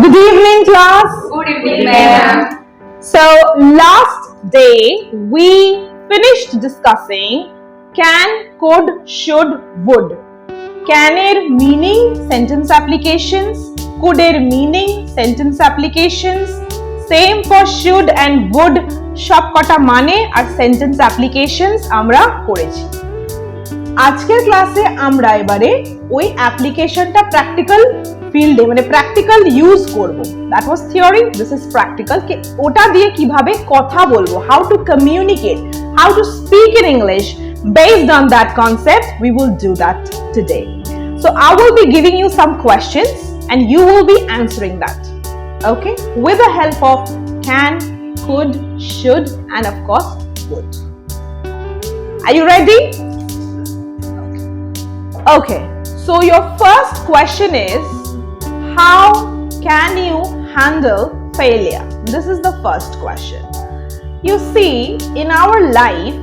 Good evening, class. Good evening, madam. So, last day we finished discussing can, could, should, would. Can এর meaning sentence applications, could এর meaning sentence applications, same for should and would সব কটা মানে আর sentence applications আমরা করেছি। আজকের ক্লাসে আমরা এবারে ওই অ্যাপ্লিকেশনটা প্র্যাকটিক্যাল ফিল্ডে মানে প্র্যাকটিক্যাল ইউজ করব। That was theory, this is practical. ওটা দিয়ে কিভাবে কথা বলবো, how to communicate, how to speak in English based on that concept, we will do that today. So I will be giving you some questions and you will be answering that, okay, with the help of can, could, should and of course would. Are you ready? Okay, so your first question is, how can you handle failure? This is the first question. You see, in our life,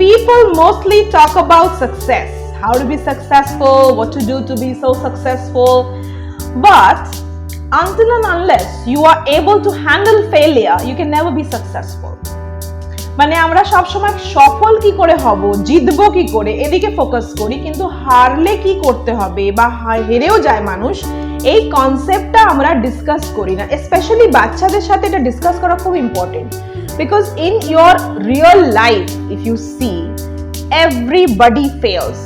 people mostly talk about success, how to be successful, what to do to be so successful. But until and unless you are able to handle failure, you can never be successful. মানে আমরা সব সময় সফল কি করে হব, জিতবো কি করে এদিকে ফোকাস করি, কিন্তু হারলে কি করতে হবে বা হেরেও যায় মানুষ, এই কনসেপ্টটা আমরা ডিসকাস করি না। স্পেশালি বাচ্চাদের সাথে এটা ডিসকাস করা খুব important, because in your real life if you see everybody fails,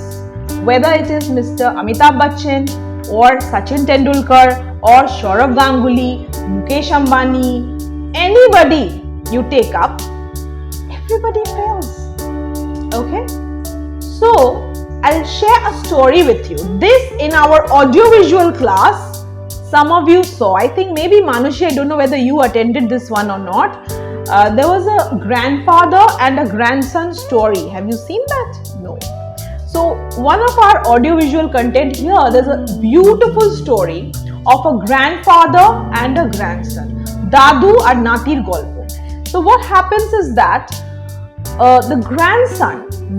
whether it is Mr. Amitabh Bachchan or Sachin Tendulkar or Saurav Ganguly, Mukesh Ambani, anybody you take up, everybody fails. Okay, so I'll share a story with you. This in our audiovisual class, some of you saw, I think maybe Manushi, I don't know whether you attended this one or not. There was a grandfather and a grandson story. Have you seen that? No. So one of our audiovisual content here, there's a beautiful story of a grandfather and a grandson, Dadu আর নাতির গল্প. So what happens is that the grandson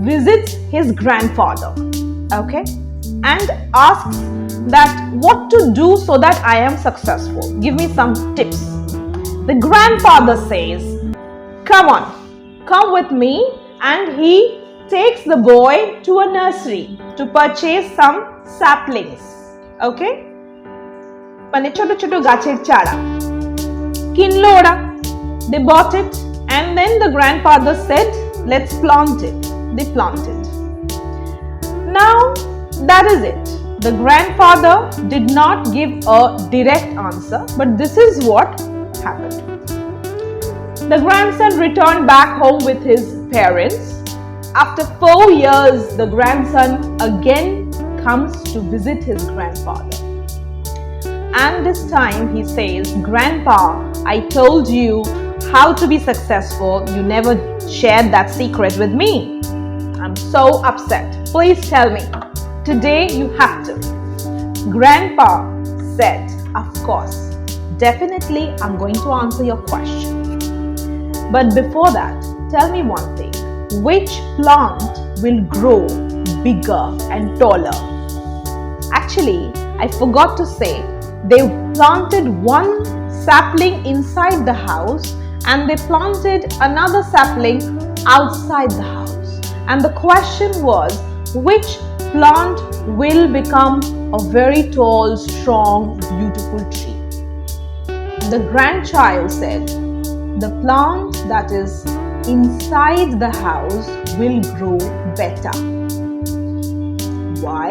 visits his grandfather, okay, and asks that what to do so that I am successful. Give me some tips. The grandfather says, come on, come with me, and he takes the boy to a nursery to purchase some saplings, okay, মানে ছোট ছোট গাছের চারা কিনলো ওরা। They bought it and then the grandfather said, let's plant it. They planted. Now that is it. The grandfather did not give a direct answer, but this is what happened. The grandson returned back home with his parents. After 4 years, the grandson again comes to visit his grandfather. And this time he says, Grandpa, I told you how to be successful. You never shared that secret with me. I'm so upset. Please tell me. Today you have to. Grandpa said, of course, definitely I'm going to answer your question. But before that, tell me one thing. Which plant will grow bigger and taller? Actually, I forgot to say, they planted one sapling inside the house and they planted another sapling outside the house. And the question was, which plant will become a very tall, strong, beautiful tree? The grandchild said, the plant that is inside the house will grow better. Why?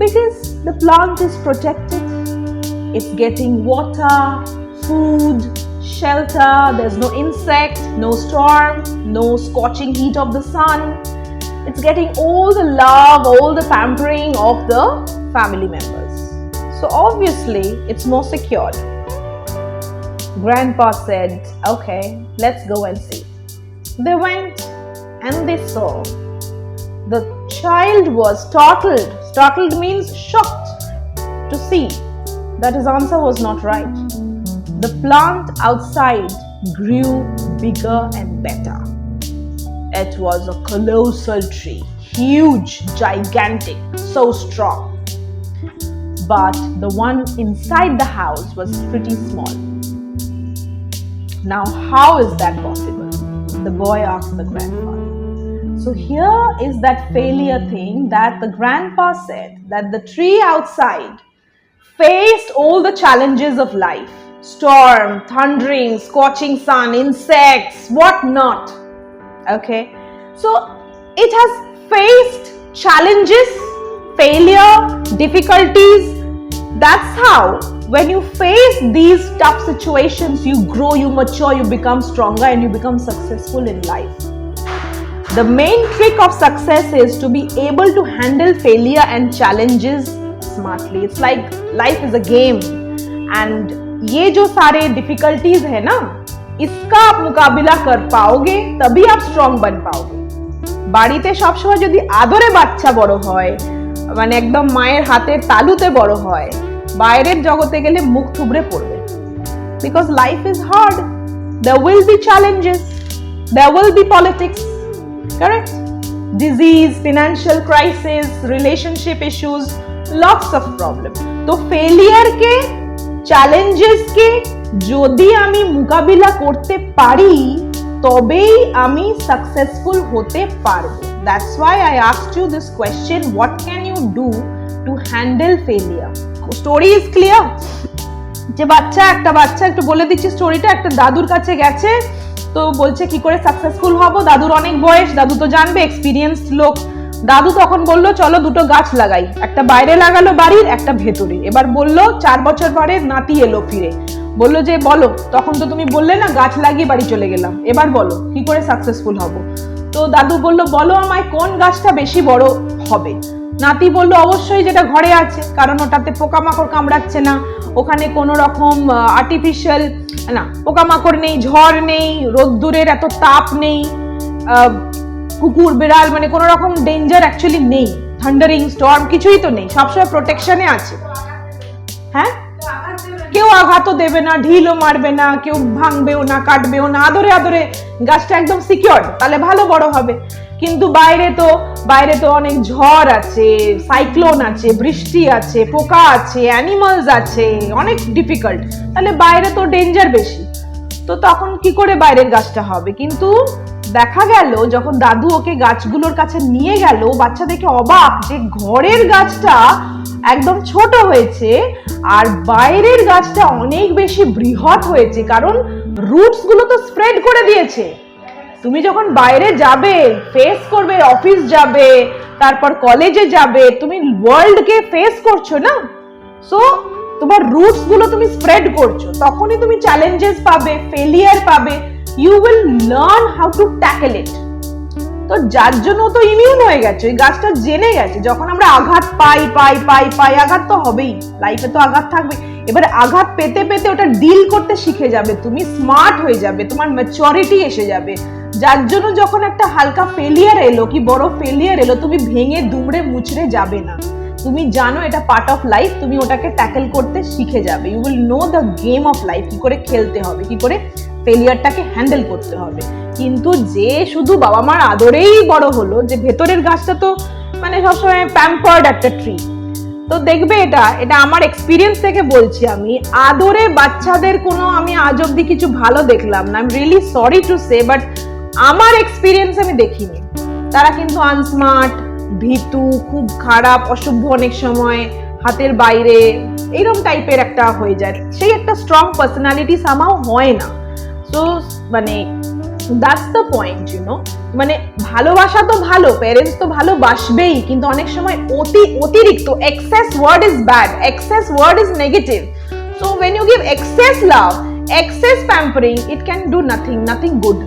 Because the plant is protected. It's getting water, food, shelter. There's no insect, no storm, no scorching heat of the sun. It's getting all the love, all the pampering of the family members. So obviously, it's more secured. Grandpa said, okay, let's go and see. They went and they saw. The child was startled. Startled means shocked to see that his answer was not right. The plant outside grew bigger and better. It was a colossal tree, huge, gigantic, so strong. but the one inside the house was pretty small. Now, how is that possible? The boy asked the grandfather. So here is that failure thing that the grandpa said, that the tree outside faced all the challenges of life. Storm, thundering, scorching sun, insects, what not. Okay, so it has faced challenges, failure, difficulties. That's how when you face these tough situations, you grow, you mature, you become stronger, and you become successful in life. The main trick of success is to be able to handle failure and challenges smartly. It's like life is a game, and ये जो सारे difficulties है ना, इसका आप मुकाबिला कर पाओगे तभी आप स्ट्रॉन्ग बन पाओगे। বাড়িতে সবসময় যদি আদরে বাচ্চা বড় হয়, মানে একদম মায়ের হাতের তালুতে বড় হয়, বাইরের জগতে গেলে মুখ থুবড়ে পড়বে। Because life is hard. There will be challenges. There will be politics. Correct? Disease, financial crisis, relationship issues, lots of problems. তো failure কে, challenges কে যদি আমি মোকাবিলা করতে পারি তবেই আমি সাকসেসফুল হতে পারবো। That's why I asked you this question, what can you do to handle failure? Story is clear? যে একটা বাচ্চা একটু বলে দিচ্ছি স্টোরিটা, একটা দাদুর কাছে গেছে, তো বলছে কি করে সাকসেসফুল হব, দাদুর অনেক বয়স, দাদু তো জানবে, এক্সপিরিয়েন্সড লোক। দাদু তখন বললো চলো দুটো গাছ লাগাই, একটা বাইরে লাগালো বাড়ির, একটা ভেতরে। এবার বললো 4 বছর পরে নাতি এলো ফিরে, বললো যে বলো, তখন তো তুমি বললে না গাছ লাগিয়ে বাড়ি চলে গেলাম, এবার বলো কি করে সাকসেসফুল হব। তো দাদু বললো বলো আমায় কোন গাছটা বেশি বড় হবে। নাতি বললো অবশ্যই যেটা ঘরে আছে, কারণ ওটাতে পোকামাকড় কামড়াচ্ছে না, ওখানে কোনো রকম আর্টিফিশিয়াল না পোকামাকড় নেই, ঝড় নেই, রোদ্দুরের এত তাপ নেই, কুকুর বিড়াল মানে কোনো রকম ডেঞ্জার অ্যাকচুয়ালি নেই, থান্ডারিং স্টর্ম কিছুই তো নেই, সবসময় প্রোটেকশনে আছে। হ্যাঁ, কেউ আঘাতও দেবে না, ঢিলও মারবে না, কেউ ভাঙবেও না, কাটবেও না, আদরে আদরে গাছটা একদম সিকিউর, তাহলে ভালো বড় হবে। কিন্তু বাইরে তো অনেক ঝড় আছে, সাইক্লোন আছে, বৃষ্টি আছে, পোকা আছে, অ্যানিমালস আছে, অনেক ডিফিকাল্ট, তাহলে বাইরে তো ডেঞ্জার বেশি। তো তখন কি করে বাইরের গাছটা হবে? কিন্তু দেখা গেল যখন দাদু ওকে গাছগুলোর কাছে নিয়ে গেল, বাচ্চা দেখে অবাক যে ঘরের গাছটা একদম ছোট হয়েছে আর বাইরের গাছটা অনেক বেশি বৃহৎ হয়েছে, কারণ রুটস গুলো তো স্প্রেড করে দিয়েছে। তুমি যখন বাইরে যাবে, ফেস করবে, অফিস যাবে, তারপর কলেজে যাবে, তুমি ওয়ার্ল্ডকে ফেস করছো না, সো তোমার রুটস গুলো তুমি স্প্রেড করছো, তখনই তুমি চ্যালেঞ্জেস পাবে, ফেলিয়ার পাবে, you will learn how to tackle it. তো যার জন্য তো ইমিউন হয়ে গেছে, ওই গাছটা জেনে গেছে যখন আমরা আঘাত পাই, আঘাত তো হবেই, লাইফে তো আঘাত থাকবে। এবারে আঘাত পেতে পেতে ওটা ডিল করতে শিখে যাবে, তুমি স্মার্ট হয়ে যাবে, তোমার ম্যাচুরিটি এসে যাবে, যার জন্য যখন একটা হালকা ফেলিয়ার এলো কি বড় ফেলিয়ার এলো, তুমি ভেঙে দুমড়ে মুচড়ে যাবে না, তুমি জানো এটা পার্ট অফ লাইফ, তুমি ওটাকে ট্যাকেল করতে শিখে যাবে। You will know the game of life, কি করে খেলতে হবে, কি করে ফেলিয়ারটাকে হ্যান্ডেল করতে হবে। কিন্তু যে শুধু বাবা মার আদরেই বড় হলো, যে ভেতরের গাছটা তো মানে সবসময় প্যাম্পার্ড একটা ট্রি, তো দেখবে এটা আমার এক্সপিরিয়েন্স থেকে বলছি, আমি আদরে বাচ্চাদের কোনো আমি আজ অব্দি কিছু ভালো দেখলাম না। I am really sorry to say, but আমার এক্সপিরিয়েন্স আমি দেখিনি। তারা কিন্তু আনস্মার্ট, ভীতু, খুব খারাপ, অসভ্য, অনেক সময় হাতের বাইরে এইরকম টাইপের একটা হয়ে যায়, সেই একটা স্ট্রং পার্সোনালিটি সামাও হয় না। সো মানে that's the point, you know, মানে ভালোবাসা তো ভালো, প্যারেন্টস তো ভালোবাসবেই, কিন্তু অনেক সময় অতিরিক্ত excess word is bad, excess word is negative. So when you give excess love, excess pampering, it can do nothing good.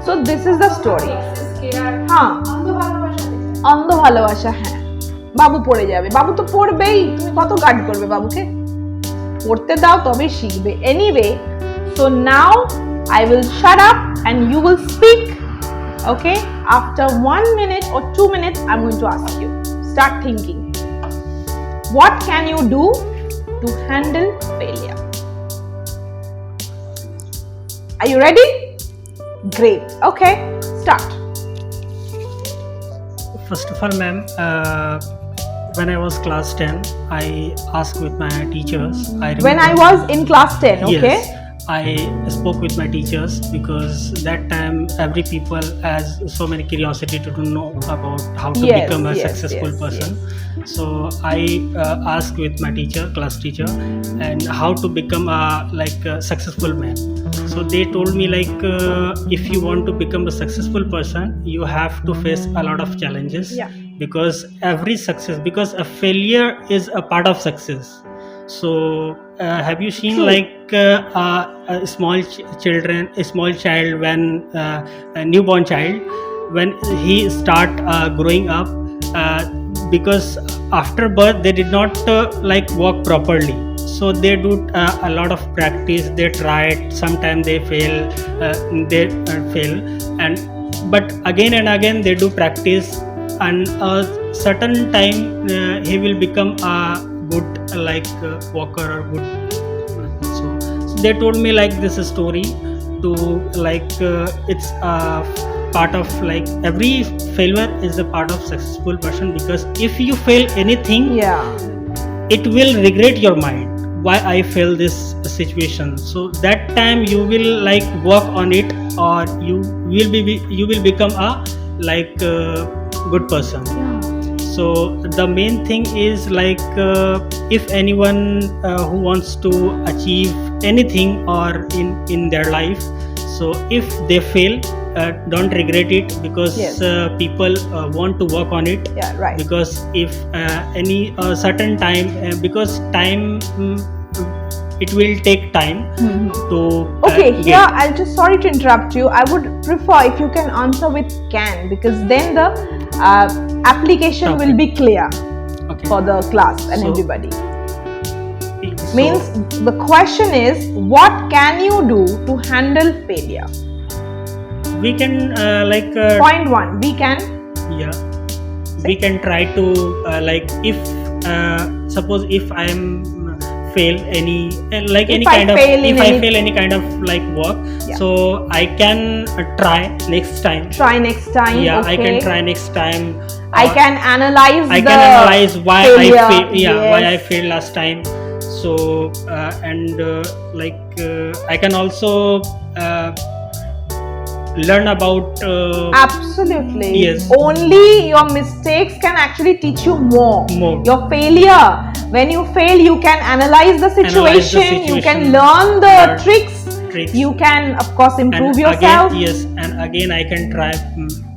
So this is the story. হ্যাঁ, অন্ধ ভালোবাসা, হ্যাঁ, বাবু পড়ে যাবে, বাবু তো পড়বেই, তুমি কত গার্ড করবে বাবুকে, পড়তে দাও তবে শিখবে। Anyway, so now I will shut up and you will speak. Okay, after 1 minute or 2 minutes I'm going to ask you, start thinking, what can you do to handle failure? Are you ready? Great. Okay, start. First of all, ma'am, when I was class 10, I asked with my teachers. When I was in class 10, okay? Yes, I spoke with my teachers because that time every people has so many curiosity to know about how to Yes, become a yes, successful yes, person. So I asked with my teacher, class teacher, and how to become a successful man. So they told me if you want to become a successful person, you have to face a lot of challenges. Yeah. Because because a failure is a part of success. So have you seen True. a small child when a newborn child when he start growing up, because after birth they did not walk properly, so they do a lot of practice. They try it, sometimes they fail, and but again and again they do practice, and a certain time he will become a good walker or good. So they told me this story to it's a part of every failure is a part of successful person, because if you fail anything, Yeah. it will regret your mind why I failed this situation. So that time you will work on it, or you will become a good person. So the main thing is if anyone who wants to achieve anything or in their life, so if they fail, don't regret it, because Yes. people want to work on it. Yeah, right. Because if any certain time, because time it will take time to Okay, get. here I'll just, sorry to interrupt you. I would prefer if you can answer with can, because then the application will be clear Okay. for the class and So- everybody. So- Means the question is, what can you do to handle failure? we can Point one, we can. yeah, we can try to if suppose if I am fail any any I kind of fail in if I any- fail any kind of work, Yeah. so I can try next time. Try next time. Yeah, okay. I can try next time. I can analyze I the can analyze why failure. I fail. Yeah, why I Yes. failed last time. So I can also learn about Absolutely. Yes. Only your mistakes can actually teach you more. More. Your failure. When you fail, you can analyze the situation. You can situation, learn the learn tricks. You can, of course, improve and yourself. again, yes, and again I can try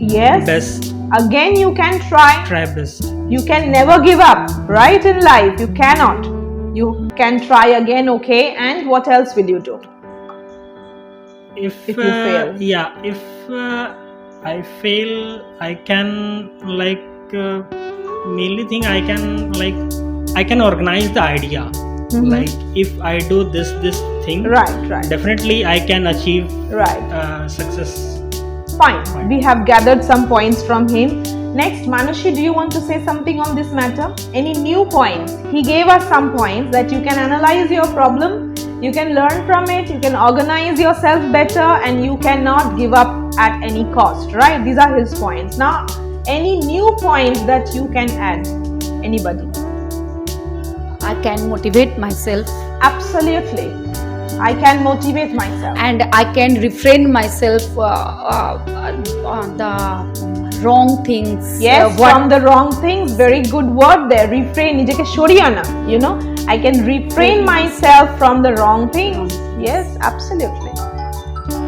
Yes. best. Again, you can try. Try best. You can never give up, right? In life, you cannot. You can try again, okay? And what else will you do? If you fail. Yeah, if I fail, I can mainly thing I can organize the idea. If I do this thing, Right. definitely I can achieve Right. success. Fine. We have gathered some points from him. Next, Manushi, do you want to say something on this matter? Any new points? He gave us some points that you can analyze your problem, you can learn from it, you can organize yourself better, and you cannot give up at any cost, right? These are his points. Now, any new points that you can add? Anybody? I can motivate myself Absolutely. I can motivate myself. and I can refrain myself on the wrong things. Yes, from the wrong things. Very good word there. Refrain. Nijeke shoriyana. You know, I can refrain myself from the wrong things. Yes, absolutely.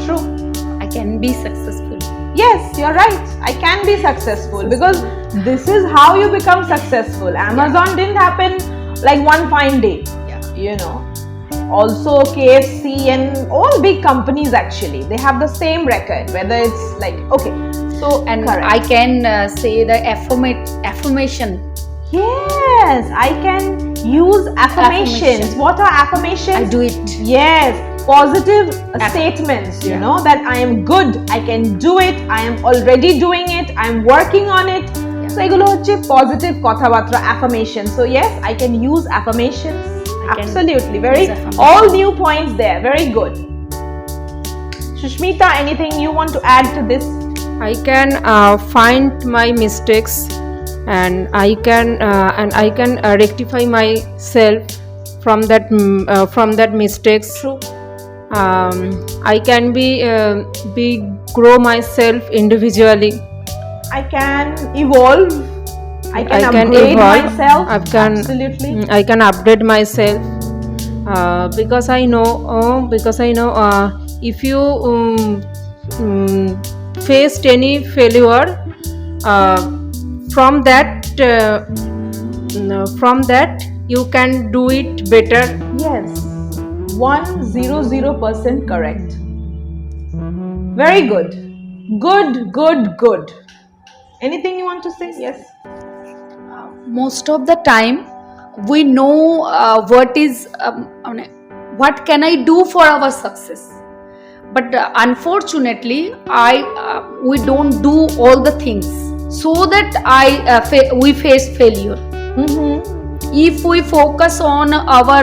True. I can be successful. Yes, you're right. I can be successful, because this is how you become successful. Amazon didn't happen like one fine day. Yeah. You know. Also, KFC and all big companies actually, they have the same record. Whether it's okay. So And correct. I can say the affirmation. Yes, I can use affirmations. Affirmation. What are affirmations? I do it. Yes, positive statements, you Yeah. know, that I am good, I can do it, I am already doing it, I am working on it. Yeah. So এগুলো হচ্ছে positive কথাবার্তা, affirmation. So yes, I can use affirmations. I can Absolutely. Very use affirmation. all new points there. Very good. Sushmita, anything you want to add to this? I can find my mistakes and I can rectify myself from that mistakes. True. I can be grow myself individually. I can evolve. I can I can upgrade evolve. myself. Absolutely. Absolutely. I can upgrade myself because I know if you faced any failure, from that you can do it better. Yes, 100% correct. Very good. Good. Anything you want to say? Yes. Most of the time we know what can I do for our success, but unfortunately we don't do all the things, so that we face failure. If we focus on our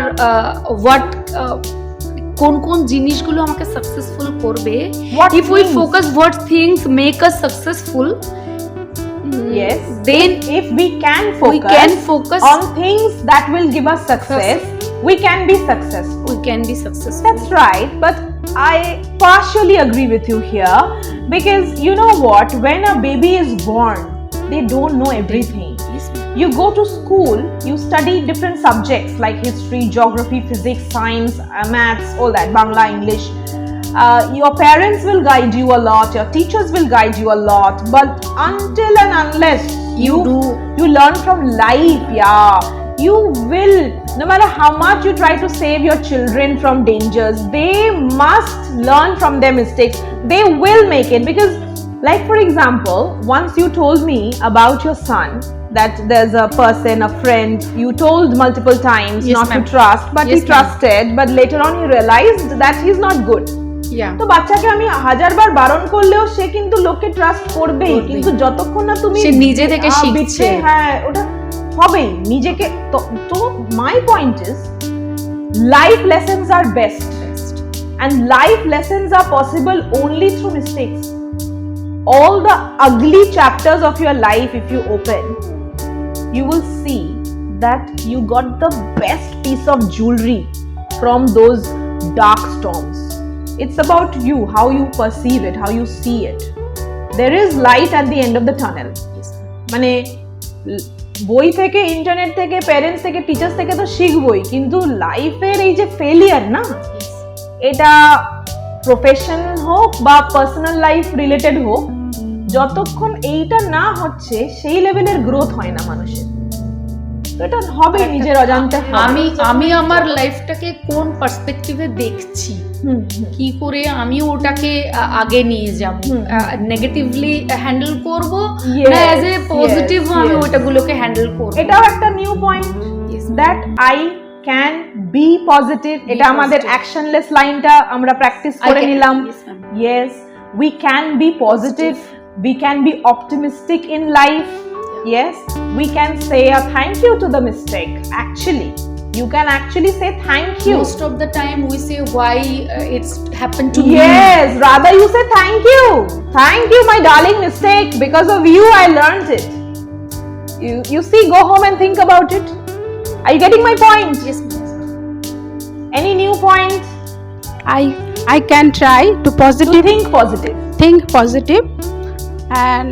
কোন জিনিসগুলো আমাকে successful করবে, if we focus what things make us successful, yes, then if we can focus on things that will give us success, we can be successful. That's right, but I partially agree with you here, because you know what, when a baby is born, they don't know everything. You go to school, you study different subjects like history, geography, physics, science, maths, all that, Bangla, English. Your parents will guide you a lot, your teachers will guide you a lot, but until and unless you learn from life, you will, no matter how much you try to save your children from dangers, they must learn from their mistakes. They will make it, because like for example, once you told me about your son, that there's a person, a friend, you told multiple times not to trust, but he trusted, but later on he realized that he's not good. তো বাচ্চাকে আমি হাজারবার বারণ করলেও সে কিন্তু লোককে trust করবেই, কিন্তু যতক্ষণ না তুমি সে নিজে থেকে শিখছে, হ্যাঁ ওটা হবেই নিজেকে। তো my point is, life lessons are best, and life lessons are possible only through mistakes. All the ugly chapters of your life, if you open, you will see that you got the best piece of jewelry from those dark storms. It's about you, how you perceive it, how you see it. There is light at the end of the tunnel. মানে বই থেকে, internet থেকে, parents থেকে, teachers থেকে তো শিখবই, কিন্তু লাইফের এই যে ফেলিয়ার না, এটা প্রফেশন হোক বা পার্সোনাল লাইফ রিলেটেড হোক, যতক্ষণ এইটা না হচ্ছে সেই লেভেলের গ্রোথ হয় না মানুষের। তো এটা হবে নিজের অজান্তে। আমি আমার লাইফটাকে কোন পার্সপেক্টিভে দেখছি, কি করে আমি ওটাকে আগে নিয়ে যাব, নেগেটিভলি হ্যান্ডেল করব না অ্যাজ এ পজিটিভ আমি ওটাগুলোকে হ্যান্ডেল করব। এটাও একটা new point, that I can be positive. এটা আমাদের অ্যাকশনলেস লাইনটা আমরা প্র্যাকটিস করে নিলাম। Yes, we can be positive, we can be optimistic in life. Yes, we can say a thank you to the mistake. Actually, you can actually say thank you. Most of the time we say why it's happened to me. Yes, rather you say thank you my darling mistake, because of you I learned it. You see, go home and think about it. Are you getting my point? Yes. Any new point? I can try to think positive, and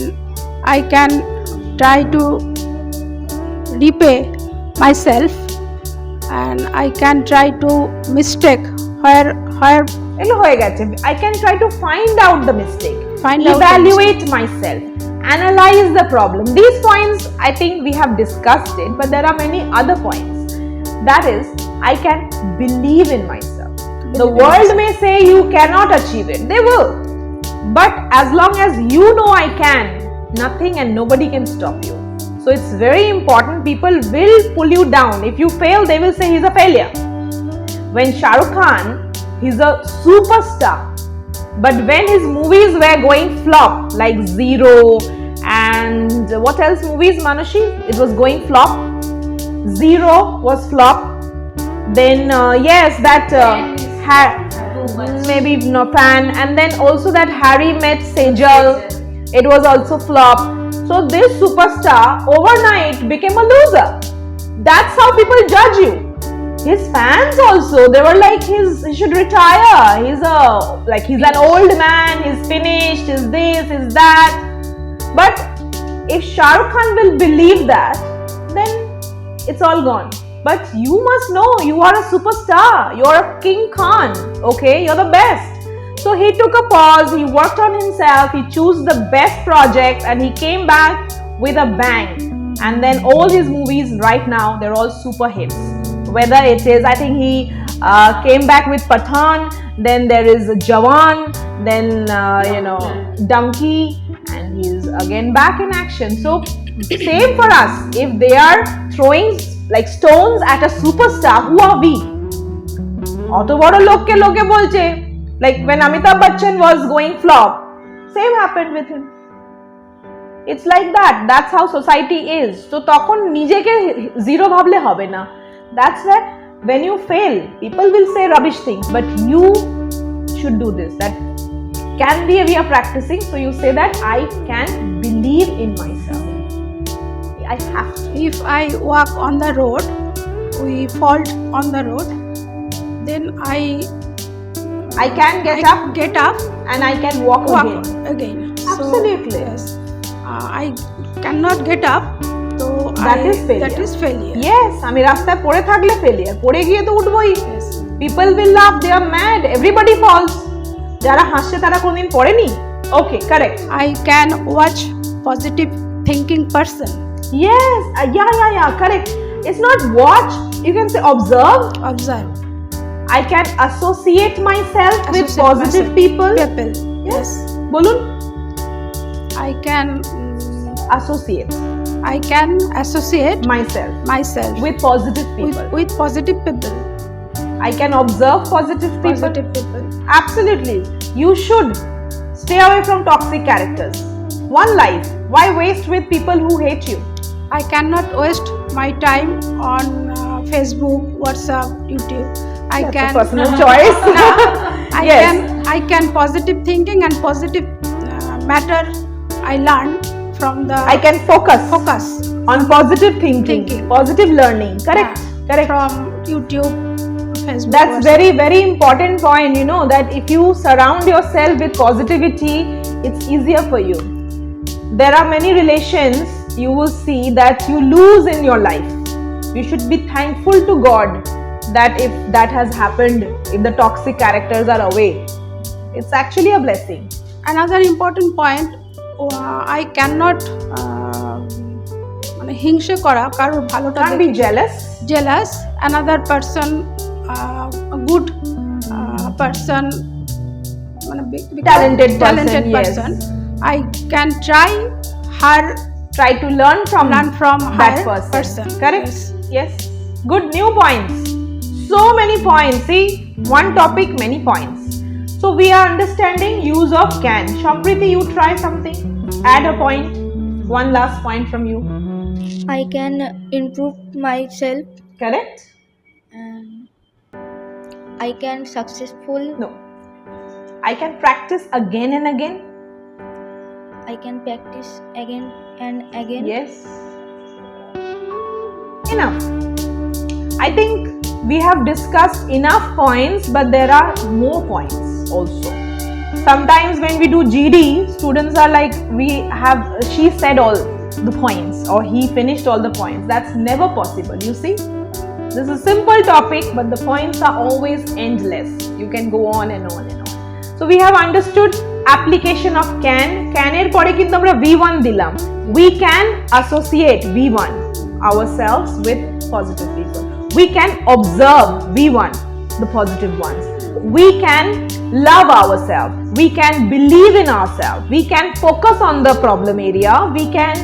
I can try to repay myself, and I can try to mistake where এলো হয়ে গেছে। I can try to find out the mistake, evaluate myself, analyze the problem. These points I think we have discussed it, but there are many other points. That is, I can believe in myself. The world may say you cannot achieve it, they will, but as long as you know I can, nothing and nobody can stop you. So it's very important. People will pull you down. If you fail, they will say he's a failure. When Shah Rukh Khan, he's a superstar, but when his movies were going flop, like Zero and what else movies, Manushi, it was going flop. Zero was flop. Then yes, that maybe no Pan, and then also that Harry Met Sejal, it was also flop. So this superstar overnight became a loser. That's how people judge you. His fans also, they were like, he should retire. He's an old man. He's finished. He's this. He's that. But if Shah Rukh Khan will believe that, then it's all gone. But you must know, you are a superstar. You're a King Khan. Okay, you're the best. So he took a pause. He worked on himself. He chose the best projects, and he came back with a bang. And then all his movies right now, they're all super hits. Whether it is, I think he came back with Pathaan, then there is Jawan, then Dunki, and he's again back in action. So same for us. If they are throwing like stones at a superstar, who are we? অত বড় লোককে লোকে বলছে, like when Amitabh Bachchan was going flop, same happened with him. It's like that. That's how society is. So তখন নিজেকে zero ভাবলে হবে না. That's why when you fail, people will say rubbish things, but you should do this. That can be we are practicing. So you say that I can believe in myself. I have to. If I walk on the road, we fall on the road, then I can get up and and I can walk again. Absolutely. So, yes, I cannot get up. So That is failure. That is failure. Yes, আমি রাস্তায় পড়ে থাকলে failure. পড়ে গিয়ে তো উঠবই। Yes. People will laugh. They are mad. Everybody falls. যারা হাসছে তারা কোনদিন পড়েনি? Okay, correct. I can watch positive thinking person. Yes, yeah, correct. It's not watch. You can say observe. Observe. I can associate myself with Associate positive myself. people. People. Yes. বলুন। I can associate myself with positive people. with positive people. I can observe positive people. Positive people. Absolutely. You should stay away from toxic characters. One life. Why waste with people who hate you? I cannot waste my time on Facebook, WhatsApp, YouTube. That's a personal choice. Yes. I can positive thinking and positive matter I learn from the I can focus on positive thinking. Positive learning. Correct. Correct. From YouTube, Facebook. That's WhatsApp. very, very important point. You know that if you surround yourself with positivity, it's easier for you. There are many relations you will see that you lose in your life. You should be thankful to God that if that has happened, if the toxic characters are away, it's actually a blessing. Another important point, I cannot মানে হিংসে করা কারোর ভালোটা Can't be jealous another person, a good person, মানে Talented person, yes. I can Try to learn from that her person. Correct? Yes. Good new points. So many points. See, one topic, many points. So we are understanding use of can. Shampriti, you try something. Add a point. One last point from you. I can improve myself. Correct? And I can successful. No. I can practice again and again. I can practice again and again. Yes. Enough. I think we have discussed enough points, but there are more points also. Sometimes when we do GD, students are like, she said all the points or he finished all the points. That's never possible, you see. This is a simple topic, but the points are always endless. You can go on and on and on. So we have understood application of can. Can এর পরে কিন্তু আমরা V1 দিলাম. We can associate V1 ourselves with positive people. We can observe V1, the positive ones. We can love ourselves. We can believe in ourselves. We can focus on the problem area. We can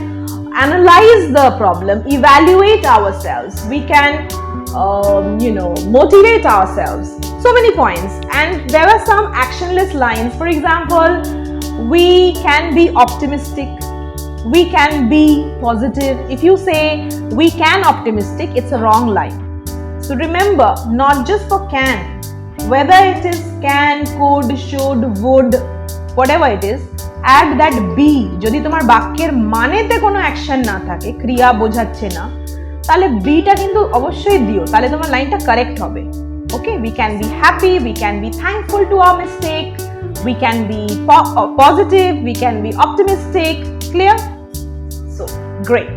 analyze the problem, evaluate ourselves. We can, motivate ourselves. So many points. And there are some actionless lines. For example, we can be optimistic. We can be positive. If you say we can optimistic, it's a wrong line. So remember, not just for can, whether it is can, could, should, would, whatever it is, add that be, যদি তোমার বাক্যের মানেতে কোনো action না থাকে, ক্রিয়া বোঝাচ্ছে না, তাহলে বিটা কিন্তু অবশ্যই দিও, তাহলে তোমার লাইনটা কারেক্ট হবে। ওকে, we can be happy, we can be thankful to our mistake, we can be positive, we can be optimistic. Clear? So great.